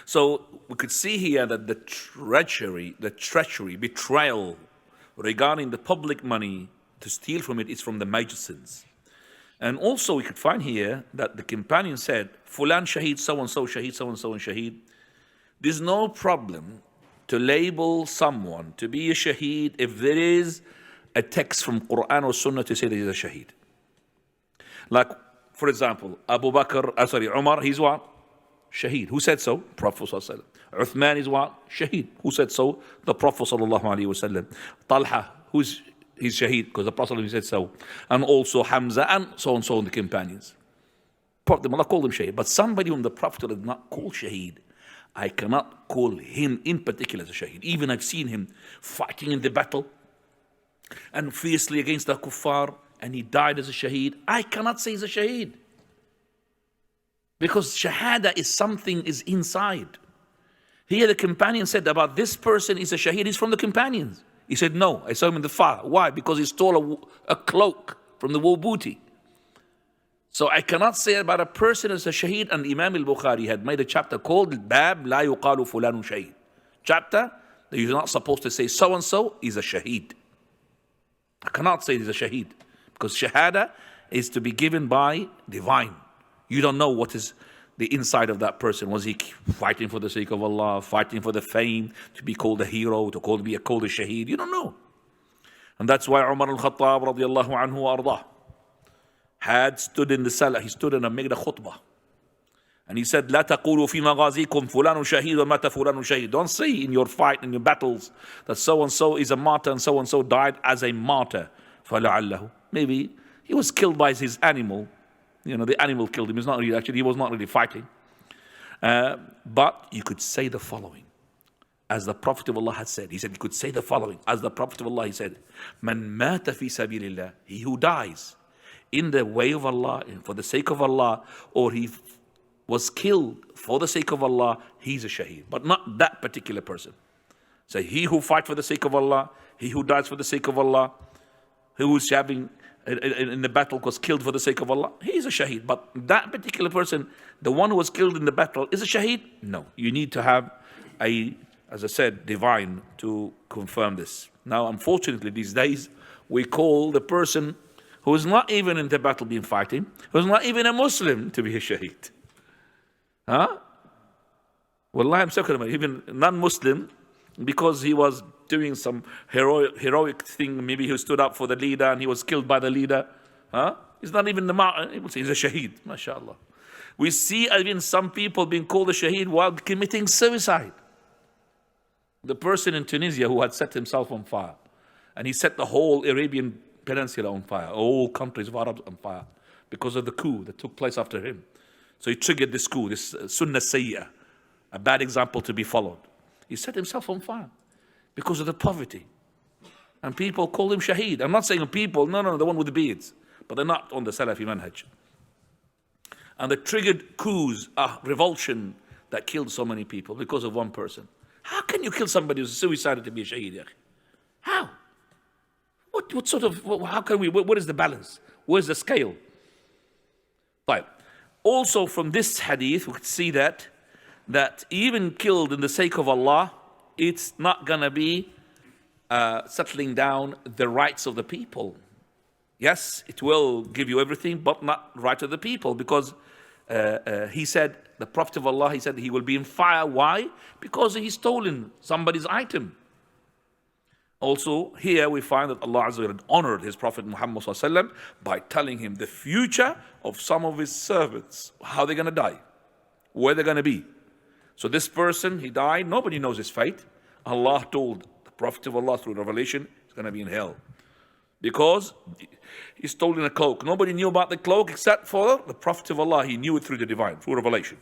So we could see here that the treachery, betrayal regarding the public money to steal from it is from the major sins. And also we could find here that the companion said, Fulan Shaheed, so-and-so, Shaheed, so-and-so, and Shaheed. There's no problem to label someone to be a Shaheed if there is a text from Quran or Sunnah to say that he's a Shaheed. Like, for example, Umar, he's what? Shaheed. Who said so? Prophet ﷺ. Uthman is what? Shaheed. Who said so? The Prophet ﷺ. Talha, he's Shaheed because the Prophet ﷺ said so. And also Hamza and so on, the companions. Allah called them Shaheed. But somebody whom the Prophet did not call Shaheed, I cannot call him in particular as a Shaheed. Even I've seen him fighting in the battle and fiercely against the kuffar, and he died as a Shaheed. I cannot say he's a Shaheed. Because Shahada is something is inside. Here the companion said about this person is a Shaheed, he's from the companions. He said, no, I saw him in the fire. Why? Because he stole a cloak from the war booty. So I cannot say about a person as a Shaheed, and Imam al-Bukhari had made a chapter called Bab La yuqalu fulanun Shaheed. Chapter that you're not supposed to say so-and-so is a Shaheed. I cannot say he's a Shaheed. Because Shahada is to be given by divine. You don't know what is the inside of that person. Was he fighting for the sake of Allah, fighting for the fame, to be called a hero, to be called a Shaheed? You don't know. And that's why Umar al-Khattab radiallahu anhu ardah had stood in the salah, he stood and made a khutbah. And he said, لا تقولوا في مغازيكم فلان شهيد ومات فلان شهيد. Don't say in your fight, in your battles, that so-and-so is a martyr and so-and-so died as a martyr. فلعله. Maybe he was killed by his animal. The animal killed him. He was not really fighting. But you could say the following. As the Prophet of Allah had said. He said you could say the following. As the Prophet of Allah, he said, Man mata fi sabilillah. He who dies in the way of Allah, for the sake of Allah, or he was killed for the sake of Allah, he's a Shaheed. But not that particular person. So he who fights for the sake of Allah, he who dies for the sake of Allah, who is having in the battle was killed for the sake of Allah, he is a Shaheed. But that particular person, the one who was killed in the battle, is a Shaheed? No. You need to have as I said, divine to confirm this. Now, unfortunately, these days, we call the person who is not even in the battle being fighting, who is not even a Muslim, to be a Shaheed. Huh? Wallahi, I'm talking about even non-Muslim, because he was doing some heroic thing. Maybe he stood up for the leader and he was killed by the leader. Huh? He's not even the martyr. He's a Shaheed, mashallah. We see even some people being called a Shaheed while committing suicide. The person in Tunisia who had set himself on fire, and he set the whole Arabian Peninsula on fire, all countries of Arabs on fire, because of the coup that took place after him. So he triggered this coup, this sunnah sayyah, a bad example to be followed. He set himself on fire because of the poverty. And people call him Shaheed. I'm not saying people, no, the one with the beards. But they're not on the Salafi manhaj. And they triggered coups, revulsion that killed so many people because of one person. How can you kill somebody who's suicided to be a Shaheed? How? What sort of, how can we, what is the balance? Where's the scale? Right. Also from this hadith, we could see that even killed in the sake of Allah, it's not going to be settling down the rights of the people. Yes, it will give you everything, but not right of the people, because he said, the Prophet of Allah, he said he will be in fire. Why? Because he's stolen somebody's item. Also, here we find that Allah Azza wa Jalla honored his Prophet Muhammad ﷺ by telling him the future of some of his servants, how they're going to die, where they're going to be. So this person, he died, nobody knows his fate. Allah told the Prophet of Allah through revelation, he's going to be in hell. Because he stole in a cloak. Nobody knew about the cloak except for the Prophet of Allah. He knew it through the divine, through revelation.